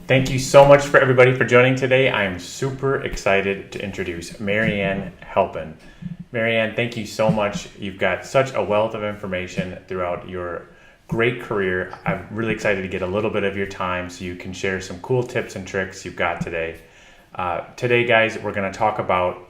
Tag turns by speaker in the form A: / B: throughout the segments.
A: Thank you so much for everybody for joining today. I am super excited to introduce Ann Halpin. Ann, thank you so much. You've got such a wealth of information throughout your great career. I'm really excited to get a little bit of your time so you can share some cool tips and tricks you've got today. Today, guys, we're going to talk about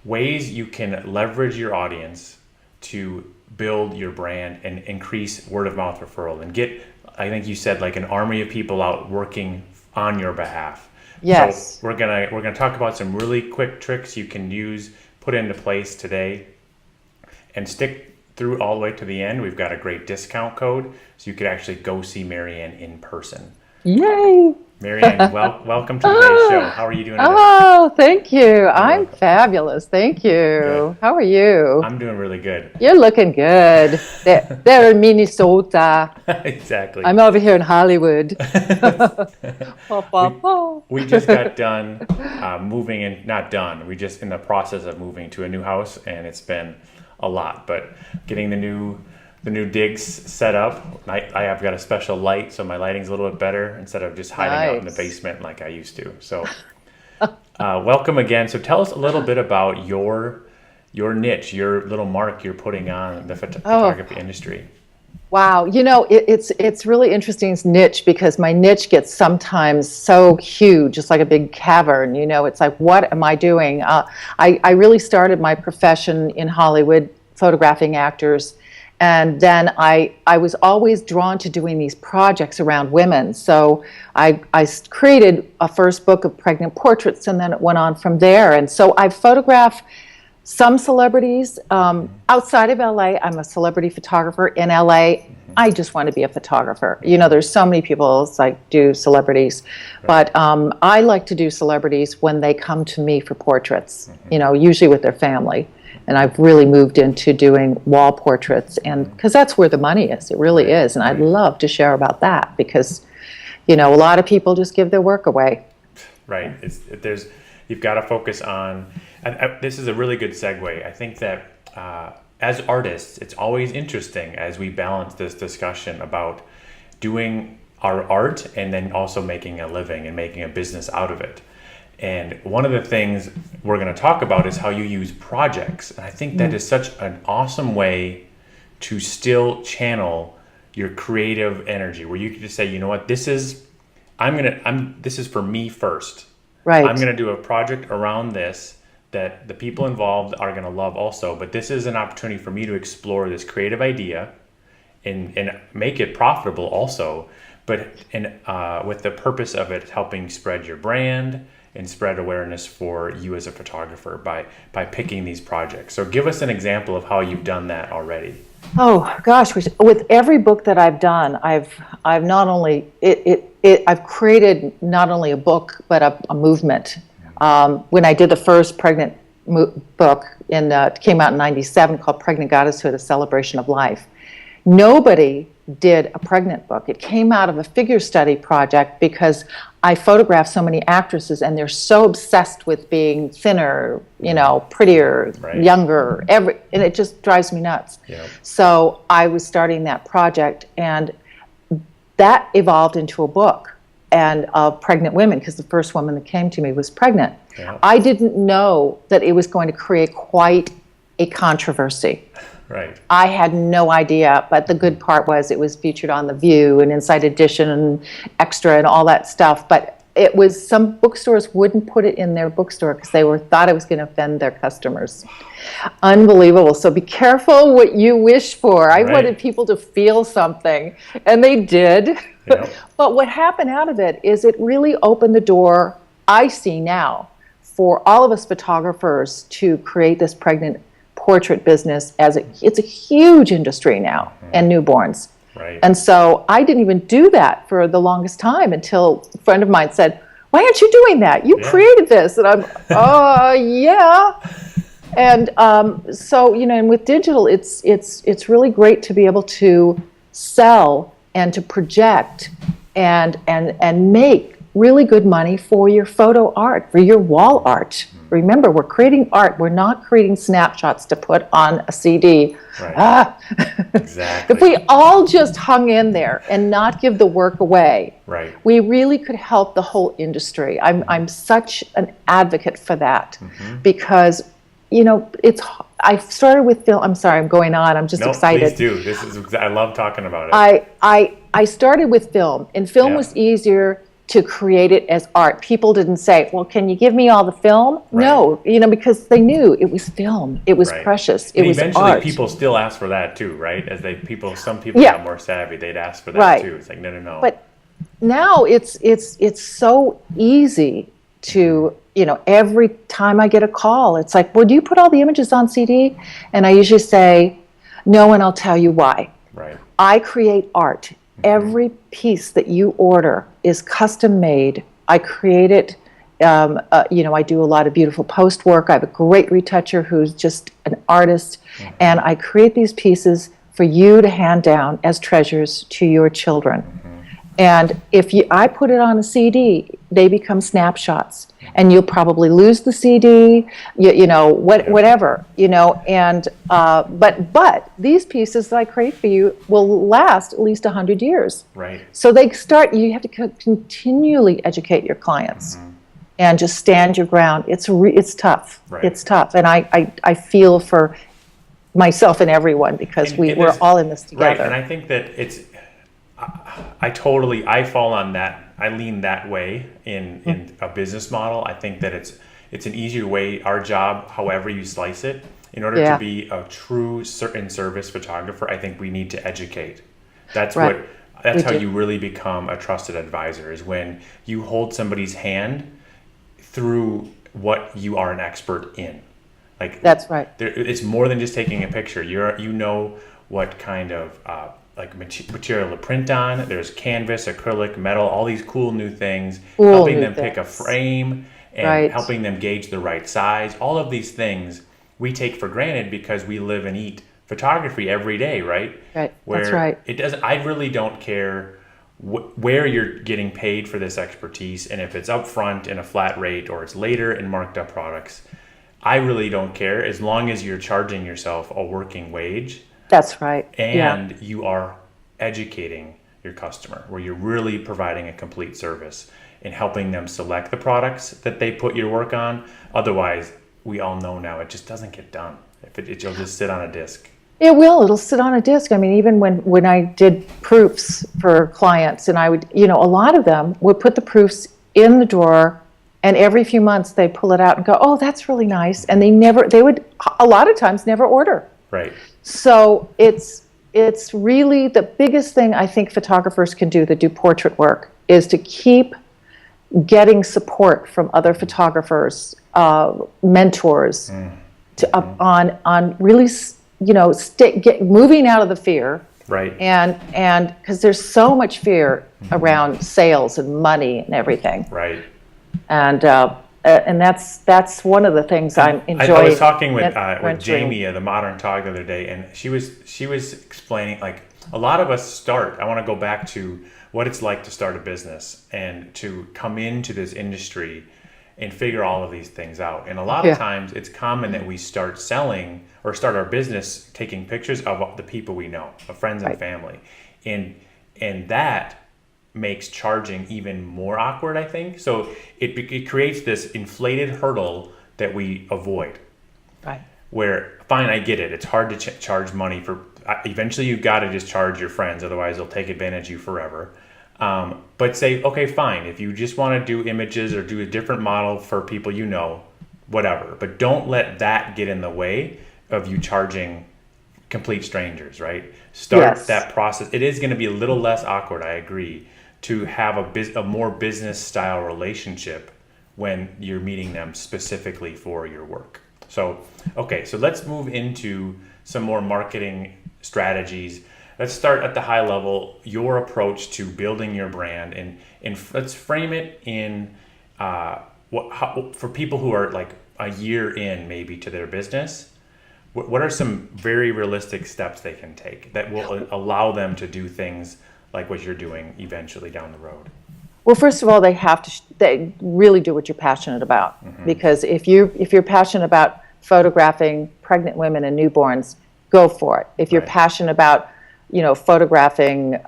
A: ways you can leverage your audience to build your brand and increase word of mouth referral and get, I think you said, like an army of people out working on your behalf.
B: Yes.
A: So we're gonna talk about some really quick tricks you can use, put into place today, and stick through all the way to the end. We've got a great discount code, so you could actually go see Ann in person.
B: Yay!
A: Ann, welcome to today's show. How are you doing today?
B: Oh, thank you. I'm fabulous. Thank you.
A: Good.
B: How are you?
A: I'm doing really good.
B: You're looking good. They're in Minnesota.
A: Exactly.
B: I'm over here in Hollywood.
A: We just got done moving in, not done. We just in the process of moving to a new house, and it's been a lot. But getting the new digs set up. I have got a special light, so my lighting's a little bit better instead of just hiding out in the basement like I used to. So welcome again. So tell us a little bit about your niche, your little mark you're putting on the photography industry.
B: Wow. It's really interesting niche because my niche gets sometimes so huge. It's like a big cavern. It's like, what am I doing? I really started my profession in Hollywood photographing actors. And then I was always drawn to doing these projects around women. So I created a first book of pregnant portraits, and then it went on from there. And so I photograph some celebrities outside of LA. I'm a celebrity photographer in LA. I just want to be a photographer. There's so many people like do celebrities, but I like to do celebrities when they come to me for portraits. Usually with their family. And I've really moved into doing wall portraits, and because that's where the money is. It really is. And I'd love to share about that because, a lot of people just give their work away.
A: Right. You've got to focus on, this is a really good segue. I think that as artists, it's always interesting as we balance this discussion about doing our art and then also making a living and making a business out of it. And one of the things we're going to talk about is how you use projects. And I think that is such an awesome way to still channel your creative energy, where you can just say, you know what, this is for me first.
B: Right.
A: I'm going to do a project around this that the people involved are going to love also. But this is an opportunity for me to explore this creative idea and make it profitable also. But with the purpose of it helping spread your brand and spread awareness for you as a photographer by picking these projects. So give us an example of how you've done that already.
B: Oh gosh, with every book that I've done, I've not only I've created not only a book but a movement. When I did the first pregnant book it came out in '97 called Pregnant Goddesshood: A Celebration of Life. Nobody did a pregnant book. It came out of a figure study project because I photographed so many actresses and they're so obsessed with being thinner, prettier, younger, and it just drives me nuts. Yeah. So I was starting that project, and that evolved into a book and of pregnant women, because the first woman that came to me was pregnant. Yeah. I didn't know that it was going to create quite a controversy.
A: Right.
B: I had no idea, but the good part was it was featured on The View and Inside Edition and Extra and all that stuff. But it was, some bookstores wouldn't put it in their bookstore because they thought it was going to offend their customers. Unbelievable. So be careful what you wish for. I wanted people to feel something, and they did. Yep. But what happened out of it is it really opened the door, I see now, for all of us photographers to create this pregnant portrait business it's a huge industry now, and newborns.
A: Right.
B: And so I didn't even do that for the longest time until a friend of mine said, "Why aren't you doing that? You created this." And I'm, yeah. And so, and with digital, it's really great to be able to sell and to project and make really good money for your photo art, for your wall art. Remember, we're creating art. We're not creating snapshots to put on a CD.
A: Right.
B: Ah.
A: Exactly.
B: If we all just hung in there and not give the work away,
A: right.
B: we really could help the whole industry. I'm such an advocate for that because, I started with film. I'm sorry, I'm going on. I'm just excited.
A: Please do. I love talking about it.
B: I started with film, and film was easier to create it as art. People didn't say, well, can you give me all the film?
A: Right.
B: No, because they knew it was film. It was precious. It was
A: eventually
B: art.
A: People still ask for that too, right? Some people got more savvy. They'd ask for that too. It's like, no.
B: But now it's so easy to, every time I get a call, it's like, well, do you put all the images on CD? And I usually say, no, and I'll tell you why.
A: Right.
B: I create art. Every piece that you order is custom made. I create it. I do a lot of beautiful post work. I have a great retoucher who's just an artist, and I create these pieces for you to hand down as treasures to your children. And if I put it on a CD, they become snapshots, and you'll probably lose the CD, whatever, and but these pieces that I create for you will last at least 100 years.
A: Right.
B: So you have to continually educate your clients and just stand your ground. It's tough. Right. It's tough. And I feel for myself and everyone because we're all in this together.
A: Right. And I think that I fall on that. I lean that way in a business model. I think that it's an easier way. Our job, however you slice it, in order to be a true in-service photographer, I think we need to educate. That's how you really become a trusted advisor, is when you hold somebody's hand through what you are an expert in. Like, that's right. It's more than just taking a picture. You know what kind of material to print on. There's canvas, acrylic, metal, all these cool new things, helping them pick a frame and helping them gauge the right size. All of these things we take for granted because we live and eat photography every day, right?
B: Right. That's right.
A: I really don't care where you're getting paid for this expertise, and if it's upfront in a flat rate or it's later in marked up products. I really don't care as long as you're charging yourself a working wage.
B: That's right.
A: And you are educating your customer, where you're really providing a complete service and helping them select the products that they put your work on. Otherwise, we all know now it just doesn't get done. It'll just sit on a disc. It will.
B: It'll sit on a disc. I mean, even when I did proofs for clients, and I would, a lot of them would put the proofs in the drawer, and every few months they pull it out and go, oh, that's really nice. And they would a lot of times never order.
A: Right.
B: So it's really the biggest thing I think photographers can do that do portrait work is to keep getting support from other photographers, mentors, on really, moving out of the fear.
A: Right.
B: And because there's so much fear around sales and money and everything.
A: Right.
B: And that's one of the things I'm enjoying.
A: I was talking with Jamie, the Modern Tog, the other day, and she was explaining, like, a lot of us I want to go back to what it's like to start a business and to come into this industry and figure all of these things out. And a lot of times it's common that we start selling or start our business taking pictures of the people we know, of friends and family. And that makes charging even more awkward, I think. So it creates this inflated hurdle that we avoid.
B: Right.
A: Where, fine, I get it. It's hard to charge money for. Eventually, you've got to just charge your friends, otherwise they'll take advantage of you forever. But say, okay, fine. If you just want to do images or do a different model for people whatever. But don't let that get in the way of you charging complete strangers, right? Start that process. It is going to be a little less awkward, I agree, to have a more business style relationship when you're meeting them specifically for your work. So let's move into some more marketing strategies. Let's start at the high level, your approach to building your brand, and let's frame it in for people who are like a year in maybe to their business. What are some very realistic steps they can take that will allow them to do things like what you're doing eventually down the road?
B: Well, first of all, they really do what you're passionate about. Because if you're passionate about photographing pregnant women and newborns, go for it. If you're
A: Right.
B: passionate about, photographing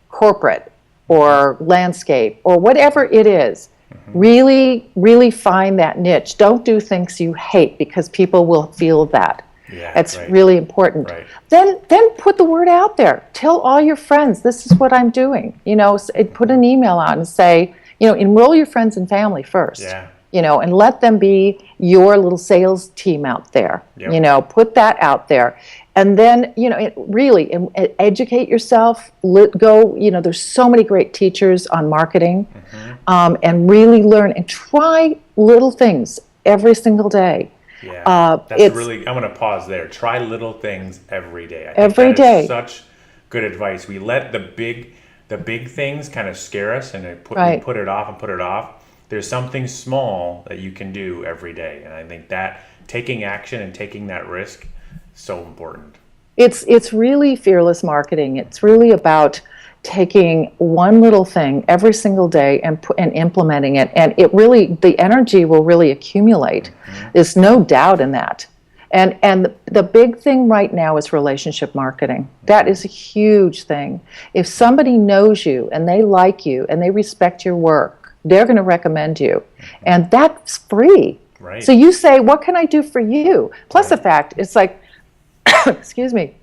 B: corporate or landscape or whatever it is, really, really find that niche. Don't do things you hate, because people will feel that.
A: Yeah,
B: It's
A: right.
B: really important.
A: Right.
B: Then put the word out there. Tell all your friends, this is what I'm doing. Put an email out and say, enroll your friends and family first.
A: Yeah.
B: And let them be your little sales team out there.
A: Yep.
B: Put that out there. And then, really educate yourself. There's so many great teachers on marketing, and really learn and try little things every single day.
A: Yeah, that's really. I'm going to pause there. Try little things every day. I think
B: Every
A: that
B: day.
A: is such good advice. We let the big things kind of scare us, and we
B: Right.
A: put it off and put it off. There's something small that you can do every day, and I think that taking action and taking that risk is so important.
B: It's really fearless marketing. It's really about taking one little thing every single day and implementing it, and the energy will really accumulate. There's no doubt in that. And the big thing right now is relationship marketing. That is a huge thing. If somebody knows you and they like you and they respect your work, they're going to recommend you, and that's free.
A: Right.
B: So you say, what can I do for you? Plus the fact, it's like, excuse me,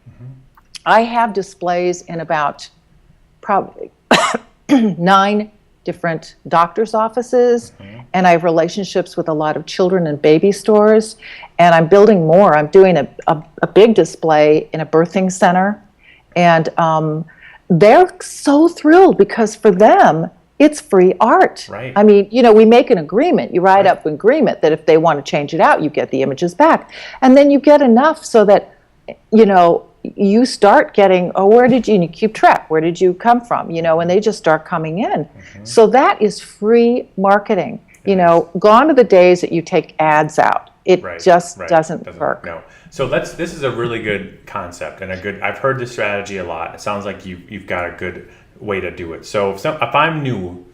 B: I have displays in about probably 9 different doctor's offices, and I have relationships with a lot of children and baby stores, and I'm building more. I'm doing a big display in a birthing center, and they're so thrilled, because for them, it's free art.
A: Right.
B: I mean, we make an agreement. You write up an agreement that if they want to change it out, you get the images back. And then you get enough so that, you start getting, where did you keep track? Where did you come from? And they just start coming in. So that is free marketing. Gone are the days that you take ads out. It just doesn't work.
A: No. So this is a really good concept and I've heard this strategy a lot. It sounds like you've got a good way to do it. So if I'm new,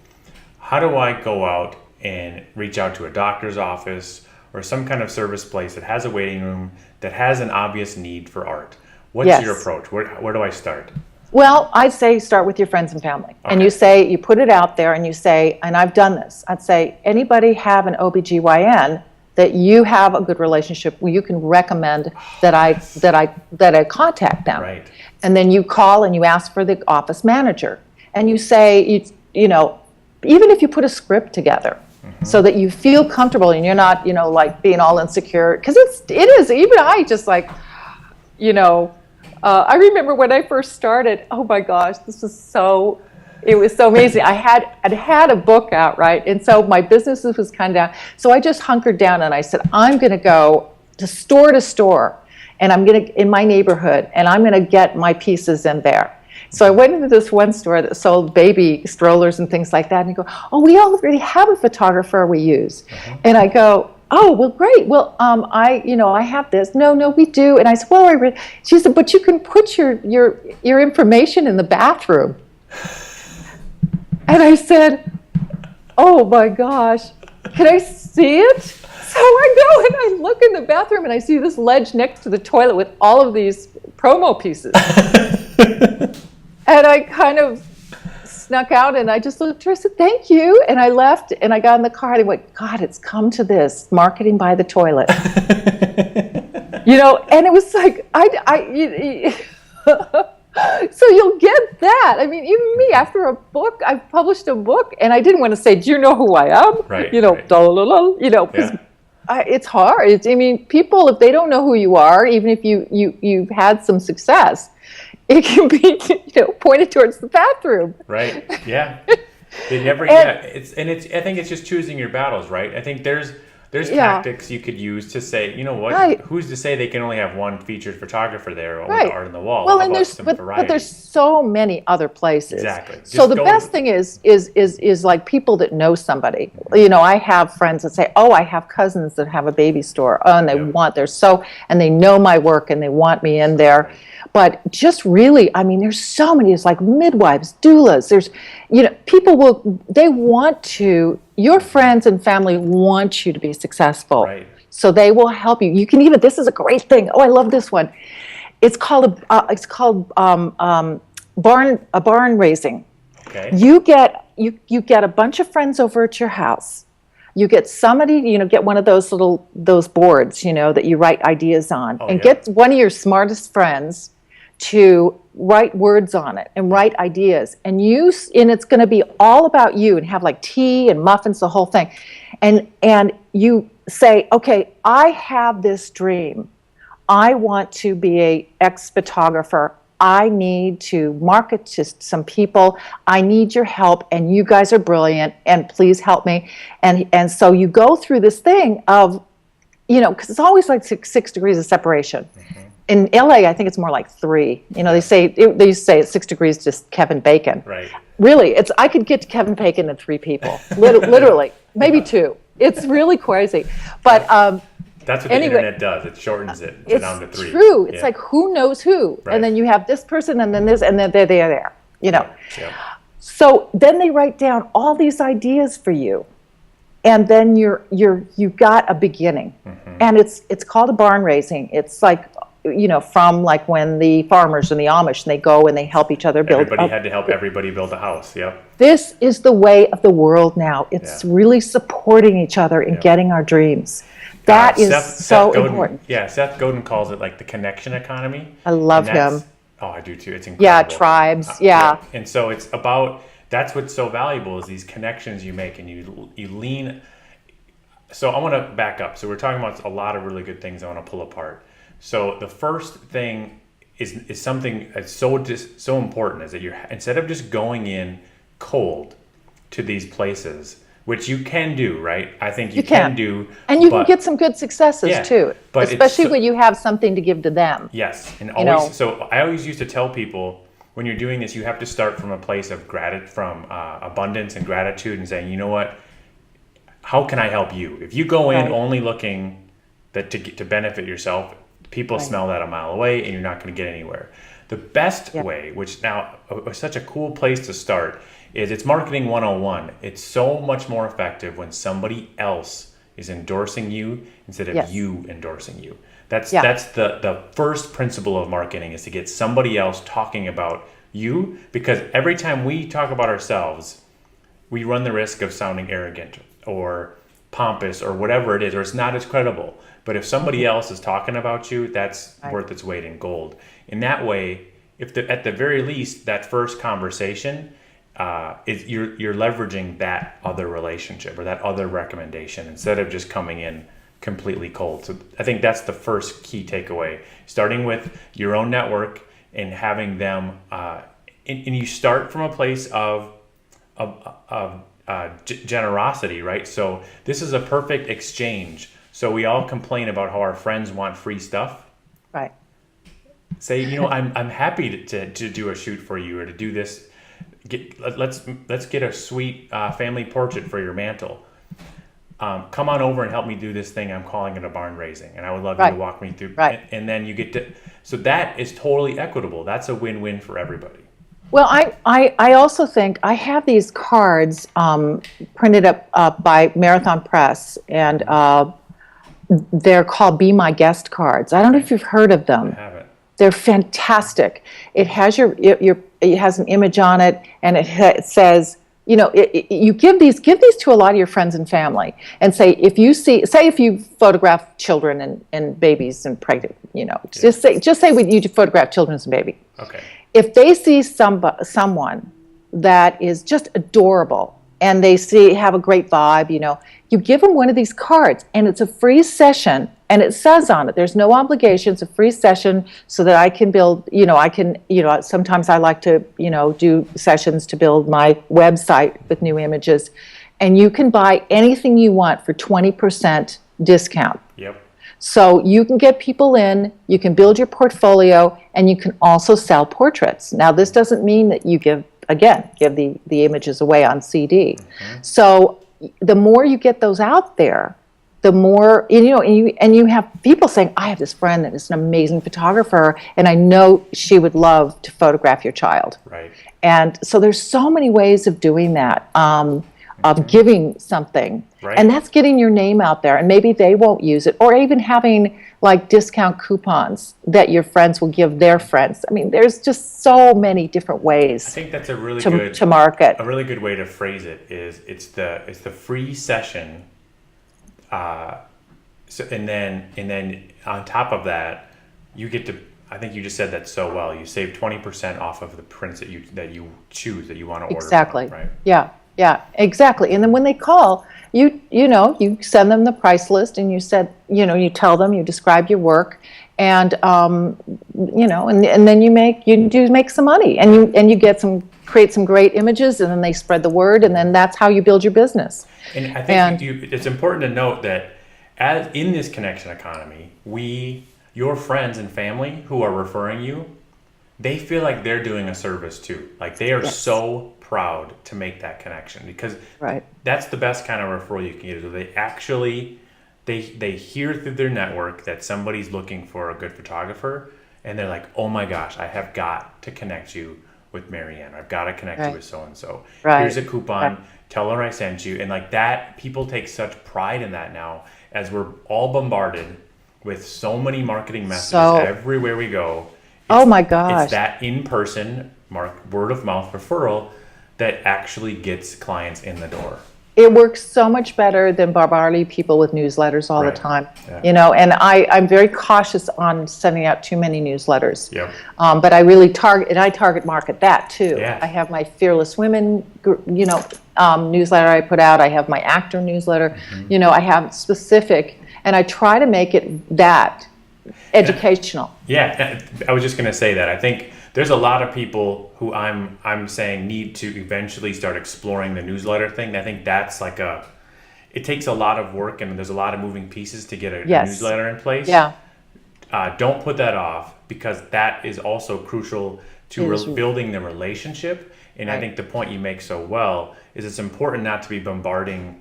A: how do I go out and reach out to a doctor's office or some kind of service place that has a waiting room that has an obvious need for art? What's your approach? Where do I start?
B: Well, I'd say start with your friends and family.
A: Okay.
B: And you put it out there and you say, and I've done this, I'd say, anybody have an OBGYN that you have a good relationship where you can recommend that I contact them.
A: Right.
B: And then you call and you ask for the office manager. And you say, even if you put a script together, so that you feel comfortable and you're not, like being all insecure, because it is, even I just like, I remember when I first started, oh my gosh, it was so amazing. I'd had a book out, right? And so my business was kind of down. So I just hunkered down and I said, I'm going to go to store, and I'm going to, in my neighborhood, and I'm going to get my pieces in there. So I went into this one store that sold baby strollers and things like that, and they go, oh, we already have a photographer we use. And I go, oh, well, great. Well, I have this. No, we do. And I said, well, she said, but you can put your information in the bathroom. And I said, oh my gosh, can I see it? So I go and I look in the bathroom and I see this ledge next to the toilet with all of these promo pieces. And I kind of snuck out and I just looked at her and said, thank you. And I left and I got in the car and I went, God, it's come to this, marketing by the toilet. And it was like, so you'll get that. I mean, even me, after a book, I published a book and I didn't want to say, do you know who I am?
A: Right.
B: Because it's hard. People, if they don't know who you are, even if you've had some success, it can be, pointed towards the bathroom.
A: Right. Yeah. They never. I think it's just choosing your battles, right? I think there's there's
B: Yeah.
A: tactics you could use to say, you know what,
B: Right.
A: who's to say they can only have one featured photographer there or
B: Right.
A: art on the wall?
B: Well,
A: How
B: and
A: about
B: there's
A: some
B: but
A: variety?
B: there's so many other places.
A: Exactly.
B: So
A: Just
B: the
A: go
B: best
A: to-
B: thing is like people that know somebody. You know, I have friends that say, "Oh, I have cousins that have a baby store." Oh, and
A: Yep.
B: and they know my work and they want me in there.
A: Right.
B: But just really, I mean, there's so many. It's like midwives, doulas. There's, they want to. Your friends and family want you to be successful.
A: Right.
B: So they will help you. You can even. This is a great thing. Oh, I love this one. It's called barn raising.
A: Okay.
B: You get a bunch of friends over at your house. You get somebody, get one of those boards, that you write ideas on,
A: Oh,
B: and
A: yeah.
B: get one of your smartest friends to write words on it and write ideas, and it's going to be all about you, and have like tea and muffins, the whole thing, and you say, okay, I have this dream. I want to be a ex-photographer. I need to market to some people. I need your help, and you guys are brilliant, and please help me. And so you go through this thing of, because it's always like 6 degrees of separation.
A: Mm-hmm.
B: In LA, I think it's more like 3. They used to say it's 6 degrees to Kevin Bacon.
A: Right.
B: Really, I could get to Kevin Bacon in 3 people, literally, maybe 2. It's really crazy, but.
A: That's what
B: Anyway,
A: the internet does. It shortens it
B: It's
A: down to 3.
B: true. It's
A: Yeah.
B: like who knows who,
A: Right.
B: and then you have this person, and then this, and then they're there.
A: Yeah.
B: So then they write down all these ideas for you, and then you've got a beginning, and it's called a barn raising. It's like from like when the farmers and the Amish, and they go and they help each other build.
A: Everybody had to help everybody build a house. Yep.
B: This is the way of the world now. It's
A: Yeah.
B: really supporting each other and getting our dreams. That is so
A: Godin,
B: important.
A: Yeah, Seth Godin calls it like the connection economy.
B: I love
A: And that's-
B: him.
A: Oh, I do too. It's incredible.
B: Yeah, tribes. Yeah.
A: And so it's about, that's what's so valuable is these connections you make, and you lean. So I want to back up. So we're talking about a lot of really good things I want to pull apart. So the first thing is something that's so important, is that you're, instead of just going in cold to these places, which you can do, right? I think you can do.
B: And you can get some good successes too,
A: but
B: especially when you have something to give to them.
A: Yes, and always. So I always used to tell people, when you're doing this, you have to start from a place of abundance and gratitude, and saying, you know what, how can I help you? If you go in only looking to benefit yourself, people smell that a mile away, and you're not going to get anywhere. The best way, which now is such a cool place to start, is it's marketing 101. It's so much more effective when somebody else is endorsing you instead of you endorsing you. That's the first principle of marketing, is to get somebody else talking about you, because every time we talk about ourselves, we run the risk of sounding arrogant or pompous or whatever it is, or it's not as credible. But if somebody else is talking about you, that's worth its weight in gold. In that way, at the very least, that first conversation, you're leveraging that other relationship or that other recommendation, instead of just coming in completely cold. So I think that's the first key takeaway, starting with your own network and having them, and you start from a place of generosity, right? So this is a perfect exchange. So we all complain about how our friends want free stuff.
B: Right.
A: Say, I'm happy to do a shoot for you, or to do this. Let's get a sweet family portrait for your mantle. Come on over and help me do this thing. I'm calling it a barn raising, and I would love you to walk me through.
B: Right.
A: And then you get to. So that is totally equitable. That's a win-win for everybody.
B: Well, I also think I have these cards printed up by Marathon Press, and they're called "Be My Guest" cards. I don't know if you've heard of them.
A: I haven't.
B: They're fantastic. It has it has an image on it, and it says, you give these to a lot of your friends and family, and say, if you photograph children and babies and pregnant, just say you photograph children and baby.
A: Okay.
B: If they see someone that is just adorable, and they have a great vibe, you give them one of these cards, and it's a free session, and it says on it, there's no obligation, it's a free session, so that I can build, sometimes I like to, do sessions to build my website with new images, and you can buy anything you want for 20% discount.
A: Yep.
B: So you can get people in, you can build your portfolio, and you can also sell portraits. Now, this doesn't mean that you give the images away on CD. So the more you get those out there, the more, and you have people saying, I have this friend that is an amazing photographer, and I know she would love to photograph your child.
A: Right.
B: And so there's so many ways of doing that, of giving something.
A: Right.
B: And that's getting your name out there, and maybe they won't use it, or even having like discount coupons that your friends will give their friends. I mean, there's just so many different ways.
A: I think that's a really
B: to market.
A: A really good way to phrase it is it's the free session. And then on top of that, you get to. I think you just said that so well. You save 20% off of the prints that you choose that you want to order.
B: Exactly.
A: From, right.
B: Yeah, exactly. And then when they call, you send them the price list, and you tell them, you describe your work, and and then you make some money, and you create some great images, and then they spread the word, and then that's how you build your business.
A: And I think it's important to note that as in this connection economy, your friends and family who are referring you, they feel like they're doing a service too. Like they are so proud to make that connection, because that's the best kind of referral you can get. Is they actually they hear through their network that somebody's looking for a good photographer, and they're like, oh my gosh, I have got to connect you with Marianne. I've got to connect you with so and so. Here's a coupon. Tell her I sent you. And like that, people take such pride in that now, as we're all bombarded with so many marketing messages everywhere we go.
B: Oh my gosh.
A: It's that in-person word of mouth referral that actually gets clients in the door.
B: It works so much better than bombarding people with newsletters all the time.
A: Yeah.
B: And I'm very cautious on sending out too many newsletters.
A: Yep.
B: But I really target market that too.
A: Yeah.
B: I have my Fearless Women, newsletter I put out. I have my actor newsletter. I have specific, and I try to make it that educational.
A: Yeah, I was just going to say that. I think there's a lot of people who I'm saying need to eventually start exploring the newsletter thing. I think that's it takes a lot of work, and there's a lot of moving pieces to get a newsletter in place.
B: Yeah.
A: Don't put that off, because that is also crucial to building the relationship. And I think the point you make so well is it's important not to be bombarding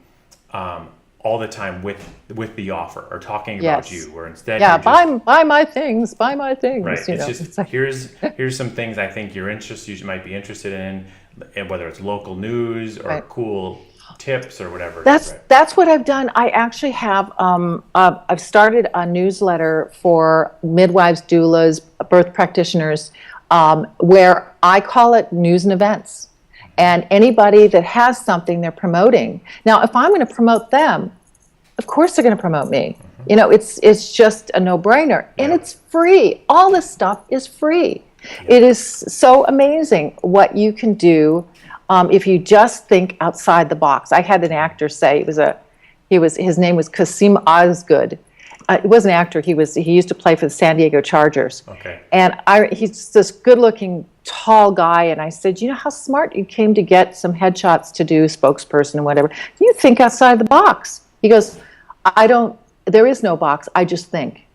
A: all the time with the offer or talking about you, where instead
B: buy my things. Right.
A: It's just here's some things I think you might be interested in, and whether it's local news or cool tips or whatever.
B: That's what I've done. I actually have I've started a newsletter for midwives, doulas, birth practitioners, where I call it news and events. And anybody that has something they're promoting. Now, if I'm going to promote them, of course they're going to promote me. It's just a no-brainer. And it's free. All this stuff is free. It is so amazing what you can do if you just think outside the box. I had an actor say, his name was Kasim Osgood. He was an actor. He used to play for the San Diego Chargers.
A: Okay.
B: And he's this good-looking, tall guy. And I said, you know how smart you came to get some headshots to do spokesperson and whatever. You think outside the box. He goes, there is no box. I just think.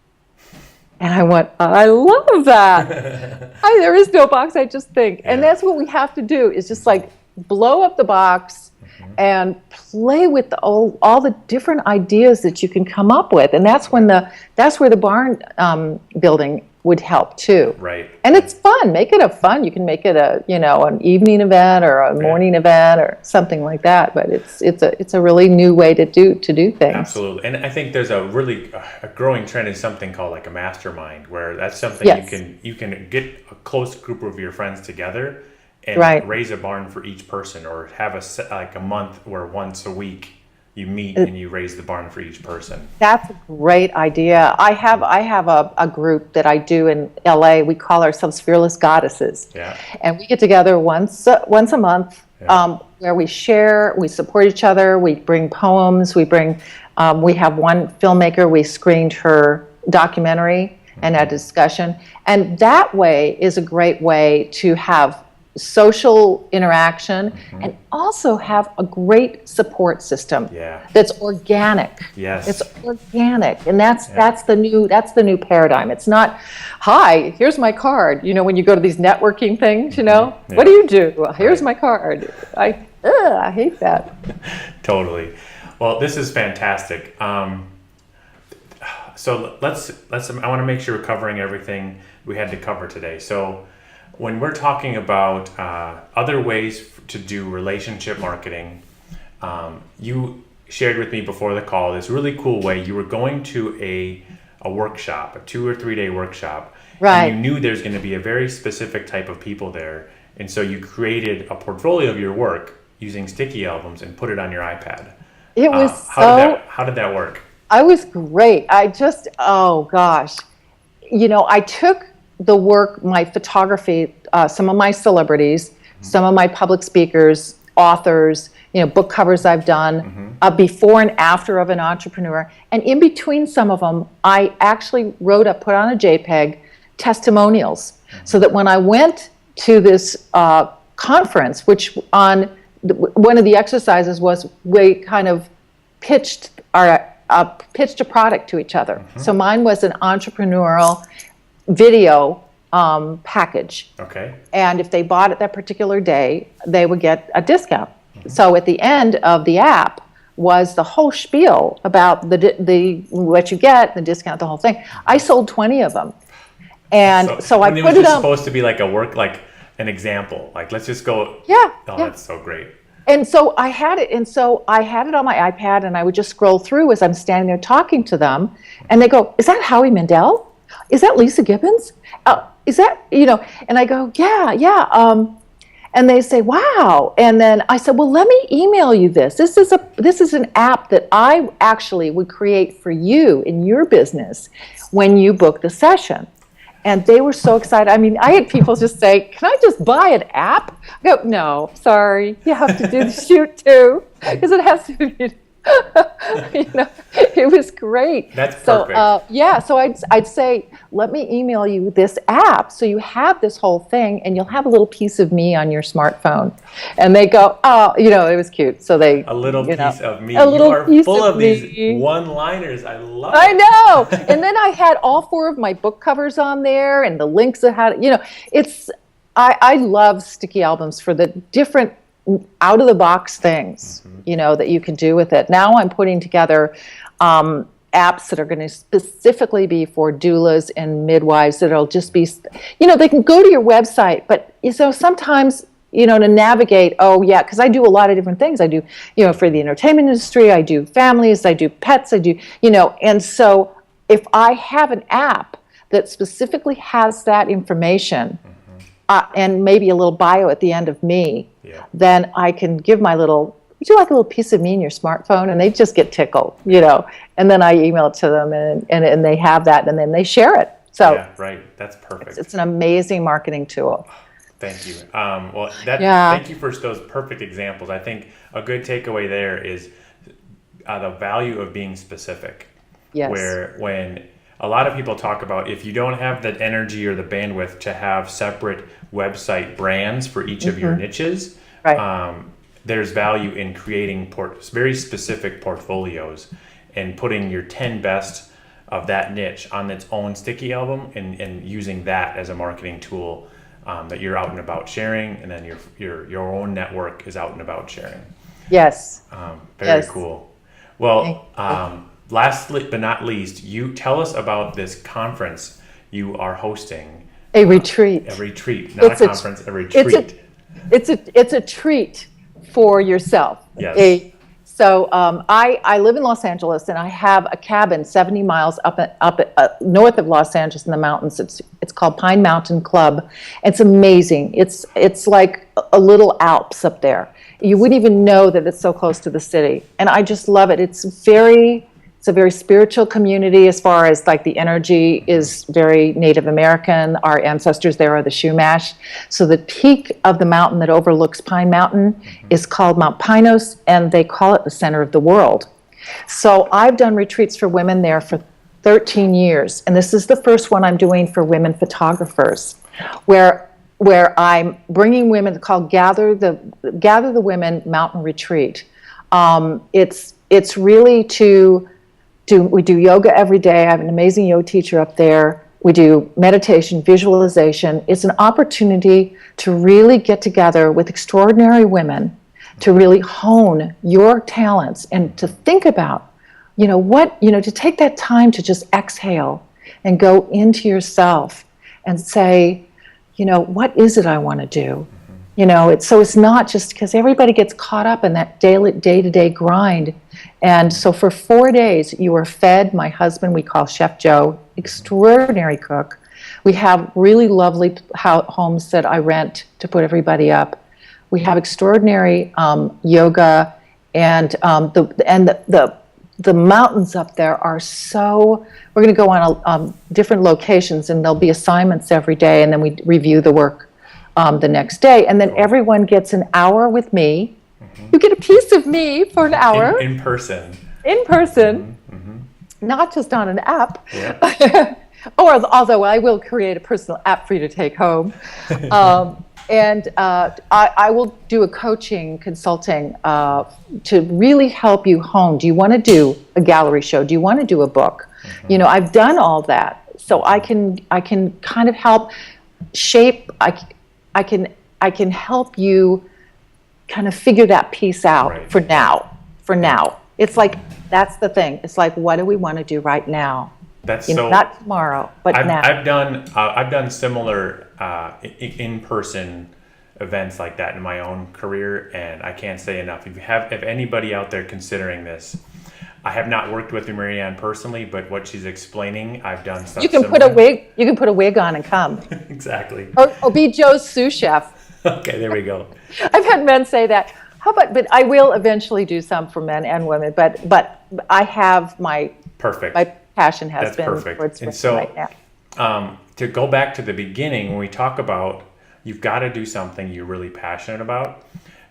B: And I went, I love that. There is no box. I just think. And that's what we have to do, is just like blow up the box and play with all the different ideas that you can come up with. And that's where the barn building would help too.
A: Right.
B: And it's fun. Make it fun. You can make it an evening event or a morning event or something like that. But it's a really new way to do things.
A: Absolutely. And I think there's a growing trend in something called like a mastermind, where that's something you can get a close group of your friends together and raise a barn for each person, or have a month where once a week you meet and you raise the barn for each person. That's
B: a great idea. I have a group that I do in LA. We call ourselves Fearless Goddesses.
A: Yeah.
B: And we get together once a month, where we share, we support each other, we bring poems, we have one filmmaker, we screened her documentary and a discussion. And that way is a great way to have social interaction, and also have a great support system that's organic.
A: Yes.
B: It's organic, and that's the new paradigm. It's not, hi, here's my card. You know, when you go to these networking things, you know, what do you do? Here's my card. I hate that.
A: Totally. Well, this is fantastic. So let's. I want to make sure we're covering everything we had to cover today. So when we're talking about other ways to do relationship marketing, you shared with me before the call this really cool way. You were going to a workshop, a 2 or 3 day workshop,
B: right?
A: And you knew there's going to be a very specific type of people there, and so you created a portfolio of your work using sticky albums and put it on your iPad.
B: It was
A: how did that work?
B: I was great. Oh gosh, you know, I took the work, my photography, some of my celebrities, some of my public speakers, authors, you know, book covers I've done, before and after of an entrepreneur. And in between some of them, I actually put on a JPEG, testimonials, so that when I went to this conference, which one of the exercises was we kind of pitched a product to each other. So mine was an entrepreneurial video package.
A: Okay.
B: And if they bought it that particular day, they would get a discount. So at the end of the app was the whole spiel about the what you get, the discount, the whole thing. I sold 20 of them. And so I put it on. It was
A: supposed to be like an example. Like, let's just go. That's so great.
B: And so I had it on my iPad, and I would just scroll through as I'm standing there talking to them, and they go, "Is that Howie Mandel? Is that Lisa Gibbons? Is that, you know?" And I go, "Yeah." And they say, "Wow." And then I said, "Well, let me email you this. This is an app that I actually would create for you in your business when you book the session." And they were so excited. I mean, I had people just say, "Can I just buy an app?" I go, "No, sorry. You have to do the shoot too, because it has to be." You know, it was great.
A: That's perfect.
B: So I'd say, let me email you this app, so you have this whole thing, and you'll have a little piece of me on your smartphone. And they go, "Oh," you know, it was cute. So
A: a little piece of me. You are full of these one-liners. I love it.
B: I know. And then I had all 4 of my book covers on there, and the links that had, you know, I love sticky albums for the different out-of-the-box things, you know, that you can do with it. Now I'm putting together apps that are going to specifically be for doulas and midwives. That'll just be, you know, they can go to your website, but you know, sometimes, you know, to navigate, because I do a lot of different things. I do, you know, for the entertainment industry, I do families, I do pets, I do, you know, and so if I have an app that specifically has that information, and maybe a little bio at the end of me, then I can give my little, would you like a little piece of me in your smartphone? And they just get tickled, you know. And then I email it to them, and they have that, and then they share it. So
A: yeah, right. That's perfect.
B: It's an amazing marketing tool.
A: Thank you. Thank you for those perfect examples. I think a good takeaway there is the value of being specific.
B: Yes.
A: Where when a lot of people talk about, if you don't have the energy or the bandwidth to have separate website brands for each of your niches, there's value in creating very specific portfolios and putting your 10 best of that niche on its own sticky album and using that as a marketing tool that you're out and about sharing, and then your own network is out and about sharing.
B: Yes.
A: Very cool. Well, lastly but not least, you tell us about this conference you are hosting.
B: A retreat.
A: A retreat, not a conference, a retreat.
B: It's a treat for yourself.
A: Yes.
B: So I live in Los Angeles, and I have a cabin 70 miles up north of Los Angeles in the mountains. It's called Pine Mountain Club. It's amazing. It's like a little Alps up there. You wouldn't even know that it's so close to the city, and I just love it. It's a very spiritual community, as far as like the energy is very Native American. Our ancestors there are the Chumash. So the peak of the mountain that overlooks Pine Mountain is called Mount Pinos, and they call it the center of the world. So I've done retreats for women there for 13 years, and this is the first one I'm doing for women photographers, where where I'm bringing women called Gather the Women Mountain Retreat. It's really we do yoga every day. I have an amazing yoga teacher up there. We do meditation, visualization. It's an opportunity to really get together with extraordinary women, to really hone your talents and to think about, to take that time to just exhale and go into yourself and say, what is it I want to do? It's not just because everybody gets caught up in that day-to-day grind. And so for 4 days, you are fed. My husband, we call Chef Joe, extraordinary cook. We have really lovely homes that I rent to put everybody up. We have extraordinary yoga, and the mountains up there are so. We're going to go on different locations, and there'll be assignments every day, and then we review the work the next day, and then everyone gets an hour with me. Mm-hmm. You get a piece of me for an hour.
A: In person. In
B: person, not just on an app. Yeah. Although I will create a personal app for you to take home. And I will do a consulting to really help you hone. Do you want to do a gallery show? Do you want to do a book? Mm-hmm. I've done all that, so I can kind of help shape. I can help you kind of figure that piece out for now. For now, it's like that's the thing. It's like, what do we want to do right now?
A: That's
B: not tomorrow, but now.
A: I've done similar in-person events like that in my own career, and I can't say enough. If anybody out there considering this, I have not worked with Marianne personally, but what she's explaining, I've done stuff.
B: You can put a wig. You can put a wig on and come.
A: Exactly.
B: Or be Joe's sous chef.
A: Okay, there we go.
B: I've had men say that. But I will eventually do some for men and women. But I have my passion has been towards women right now.
A: To go back to the beginning, when we talk about you've got to do something you're really passionate about,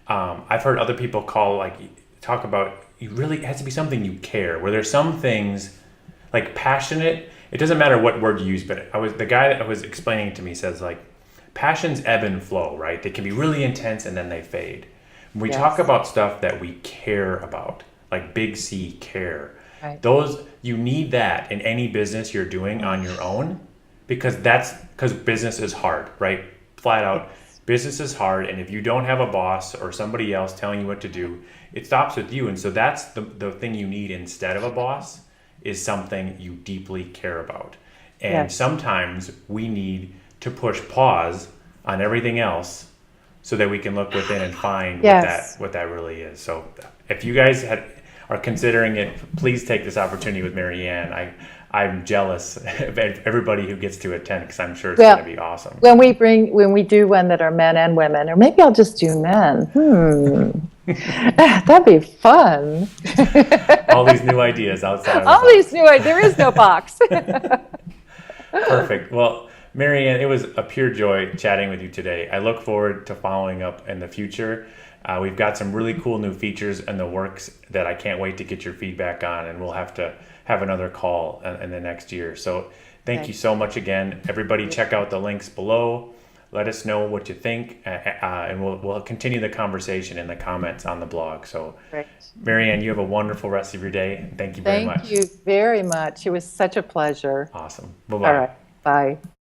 A: I've heard other people talk about it has to be something you care, where there's some things like passionate. It doesn't matter what word you use, but the guy that was explaining it to me says passions ebb and flow, right? They can be really intense and then they fade. When we talk about stuff that we care about, like big C care, you need that in any business you're doing on your own, because business is hard, right? Flat out. Business is hard, and if you don't have a boss or somebody else telling you what to do, it stops with you. And so that's the thing you need instead of a boss, is something you deeply care about. And sometimes we need to push pause on everything else so that we can look within and find what that really is. So if you guys are considering it, please take this opportunity with Marianne. I'm jealous of everybody who gets to attend, because I'm sure it's going to be awesome.
B: When we do one that are men and women, or maybe I'll just do men. That'd be fun.
A: All these new ideas outside.
B: There is no box.
A: Perfect. Well, Marianne, it was a pure joy chatting with you today. I look forward to following up in the future. We've got some really cool new features in the works that I can't wait to get your feedback on, and we'll have to have another call in the next year. So thank you so much again. Everybody check out the links below. Let us know what you think, and we'll continue the conversation in the comments on the blog. So Marianne, you have a wonderful rest of your day. Thank you very much.
B: Thank you very much. It was such a pleasure.
A: Awesome. Bye-bye.
B: All right. Bye.